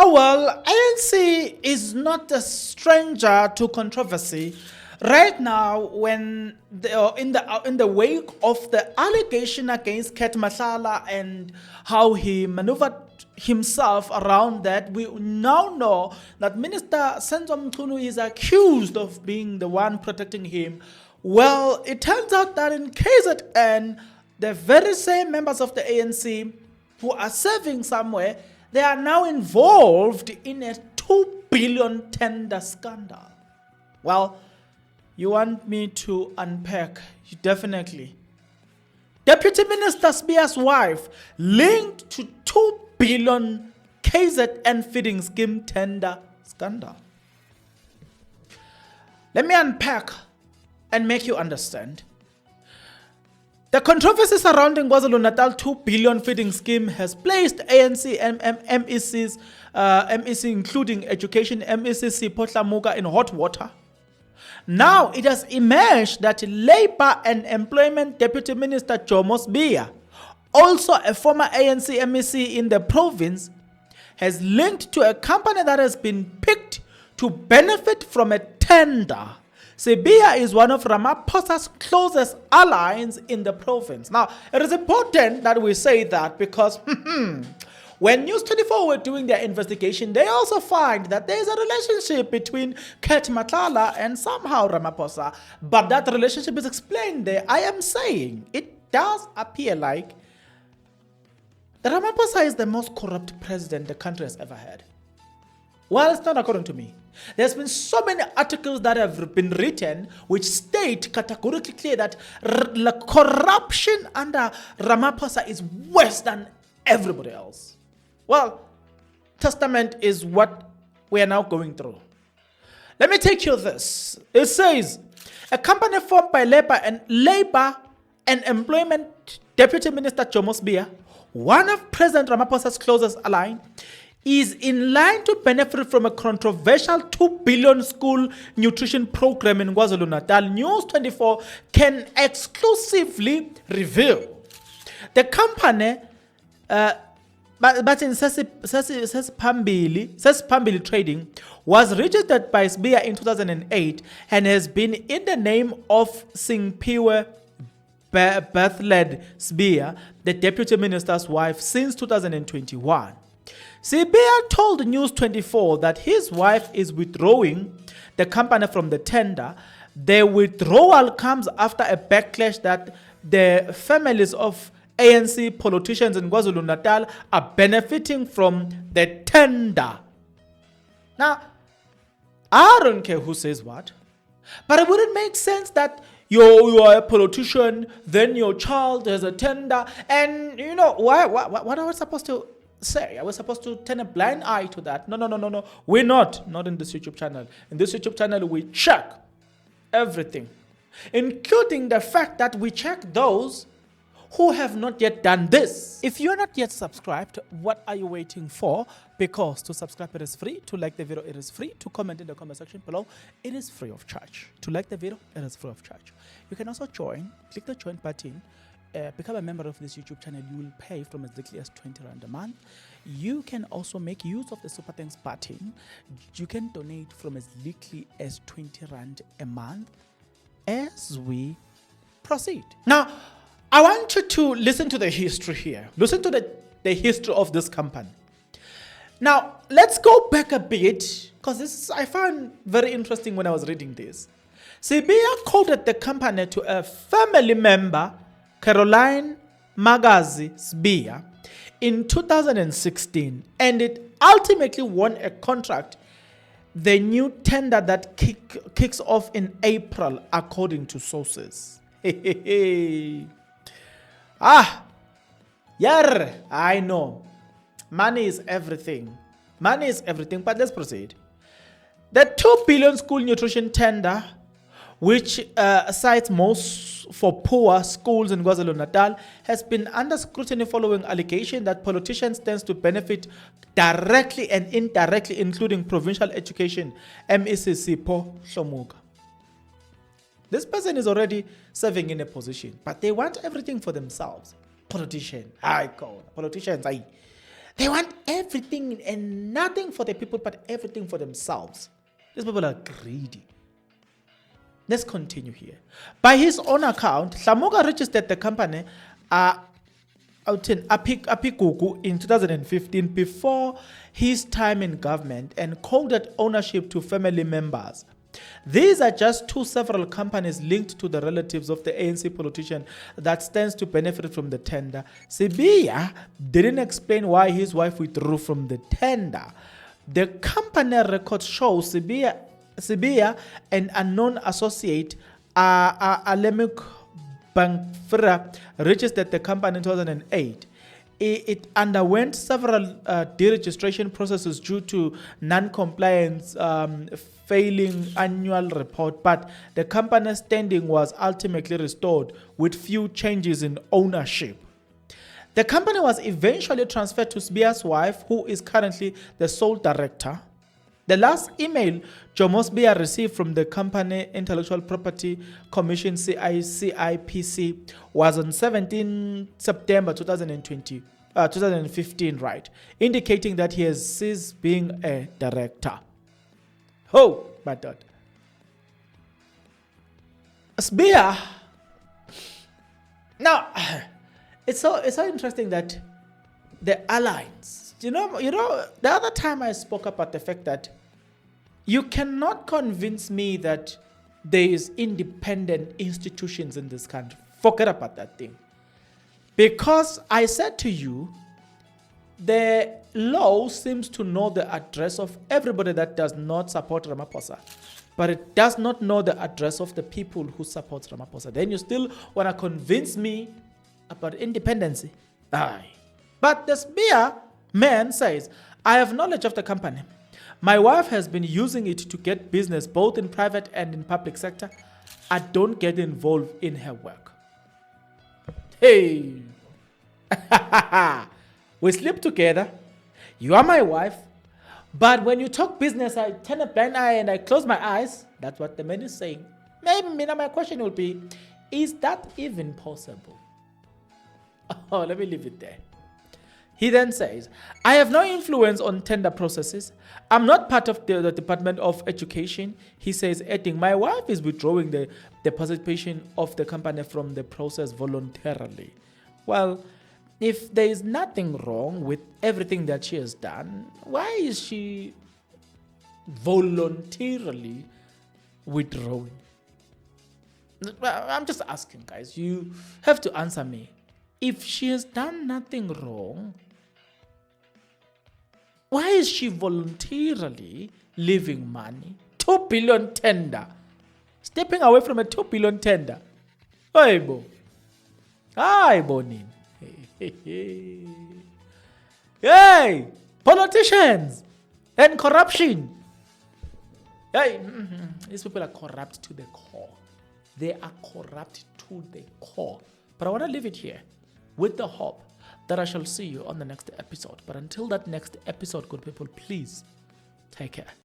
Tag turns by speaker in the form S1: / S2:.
S1: Oh well, ANC is not a stranger to controversy. Right now, when in the wake of the allegation against Ket Matlala and how he maneuvered himself around that, we now know that Minister Senzo Mchunu is accused of being the one protecting him. Well, it turns out that in KZN, the very same members of the ANC who are serving somewhere, they are now involved in a 2 billion tender scandal. Well, you want me to unpack? Definitely. Deputy Minister Spear's wife linked to 2 billion KZN feeding scheme tender scandal. Let me unpack and make you understand. The controversy surrounding KwaZulu-Natal 2 billion feeding scheme has placed ANC and MECs, MEC including Education MEC Sipho Tlamuka in hot water. Now it has emerged that Labour and Employment Deputy Minister Jomo Sibiya, also a former ANC MEC in the province, has linked to a company that has been picked to benefit from a tender. Sibiya is one of Ramaphosa's closest allies in the province. Now, it is important that we say that because when News 24 were doing their investigation, they also find that there is a relationship between Ket Matlala and somehow Ramaphosa. But that relationship is explained there. I am saying it does appear like Ramaphosa is the most corrupt president the country has ever had. Well, it's not according to me. There's been so many articles that have been written which state categorically clear that corruption under Ramaphosa is worse than everybody else. Well, testament is what we are now going through. Let me take you this. It says, a company formed by Labour and Employment Deputy Minister Jomo Sibiya, one of President Ramaphosa's closest ally, is in line to benefit from a controversial 2 billion school nutrition program in KwaZulu-Natal. News 24 can exclusively reveal. The company, but in Sesipambili Trading, was registered by Sibiya in 2008 and has been in the name of Singpiwe Bethled Sibiya, the Deputy Minister's wife, since 2021. Sibiya told News 24 that his wife is withdrawing the company from the tender. The withdrawal comes after a backlash that the families of ANC politicians in KwaZulu-Natal are benefiting from the tender. Now, I don't care who says what, but it wouldn't make sense that you are a politician, then your child has a tender, and you know, what are we supposed to say? Are we supposed to turn a blind eye to that? No. We're not in this YouTube channel. In this YouTube channel, we check everything, including the fact that we check those who have not yet done this. If you're not yet subscribed, what are you waiting for? Because to subscribe, it is free. To like the video, it is free. To comment in the comment section below, it is free of charge. To like the video, it is free of charge. You can also join. Click the join button. Become a member of this YouTube channel. You will pay from as little as 20 Rand a month. You can also make use of the Super Thanks button. You can donate from as little as 20 Rand a month as we proceed. Now, I want you to listen to the history here. Listen to the history of this company. Now, let's go back a bit, because this I found very interesting when I was reading this. Sibiya quoted the company to a family member, Caroline Magazi Sibiya, in 2016, and it ultimately won a contract, the new tender that kicks off in April, according to sources. I know. Money is everything. Money is everything, but let's proceed. The 2 billion school nutrition tender, which cites most for poor schools in KwaZulu-Natal, has been under scrutiny following allegation that politicians stand to benefit directly and indirectly, including provincial education, MEC Sipho Tlamuka. This person is already serving in a position, but they want everything for themselves. Politicians, They want everything and nothing for the people, but everything for themselves. These people are greedy. Let's continue here. By his own account, Hlamuka registered the company Apikuku in 2015 before his time in government and coded ownership to family members. These are just two several companies linked to the relatives of the ANC politician that stands to benefit from the tender. Sibiya didn't explain why his wife withdrew from the tender. The company records show Sibiya and unknown associate Alemuk Bankfra registered the company in 2008. It underwent several deregistration processes due to non-compliance, failing annual report, but the company's standing was ultimately restored with few changes in ownership. The company was eventually transferred to Sbia's wife, who is currently the sole director. The last email Jomo Sbiya received from the company Intellectual Property Commission CIPC was on 17 September 2015, right, indicating that he has ceased being a director. Oh, my God. Sbiya. Now, it's so interesting that the alliance. You know, the other time I spoke about the fact that you cannot convince me that there is independent institutions in this country. Forget about that thing. Because I said to you, the law seems to know the address of everybody that does not support Ramaphosa, but it does not know the address of the people who support Ramaphosa. Then you still want to convince me about independence. Aye. But the Sbiya man says, I have knowledge of the company. My wife has been using it to get business both in private and in public sector. I don't get involved in her work. Hey. We sleep together. You are my wife. But when you talk business, I turn a blind eye and I close my eyes. That's what the man is saying. Maybe my question will be, is that even possible? Oh, let me leave it there. He then says, I have no influence on tender processes. I'm not part of the Department of Education. He says, adding, my wife is withdrawing the participation of the company from the process voluntarily. Well, if there is nothing wrong with everything that she has done, why is she voluntarily withdrawing? I'm just asking, guys. You have to answer me. If she has done nothing wrong, why is she voluntarily leaving money? 2 billion tender. Stepping away from a 2 billion tender. Hey, bo. Hi, Bonin. Hey, politicians and corruption. Hey, these people are corrupt to the core. They are corrupt to the core. But I want to leave it here with the hope that I shall see you on the next episode. But until that next episode, good people, please take care.